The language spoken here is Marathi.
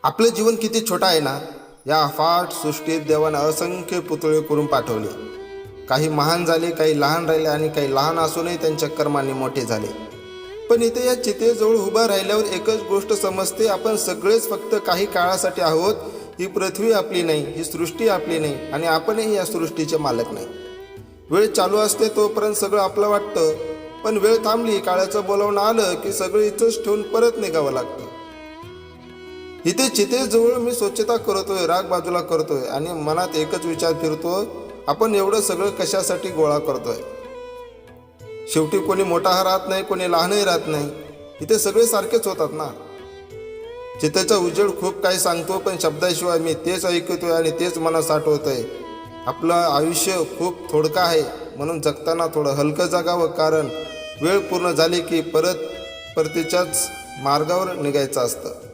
आपलं जीवन किती छोटं आहे ना. या अफाट सृष्टीत देवाने असंख्य पुतळे करून पाठवले. काही महान झाले, काही लहान राहिले आणि काही लहान असूनही त्यांच्या कर्माने मोठे झाले. पण इथे या चितेजवळ उभा राहिल्यावर एकच गोष्ट समजते, आपण सगळेच फक्त काही काळासाठी आहोत. ही पृथ्वी आपली नाही, ही सृष्टी आपली नाही आणि आपणही या सृष्टीचे मालक नाही. वेळ चालू असते तोपर्यंत सगळं आपलं वाटतं, पण वेळ थांबली, काळाचं बोलावणं आलं की सगळं इथंच ठेवून परत निघावं लागतं. इथे चितेजवळ मी स्वच्छता करतोय, राग बाजूला करतोय आणि मनात एकच विचार फिरतो, आपण एवढं सगळं कशासाठी गोळा करतोय. शेवटी कोणी मोठा राहत नाही, कोणी लहानही राहत नाही. इथे सगळे सारखेच होतात ना. चितेचा उजेड खूप काही सांगतो, पण शब्दाशिवाय मी तेच ऐकतोय आणि तेच मनात साठवतोय. आपलं आयुष्य खूप थोडकं आहे, म्हणून जगताना थोडं हलकं जगावं, कारण वेळ पूर्ण झाली की परत परतीच्याच मार्गावर निघायचं असतं.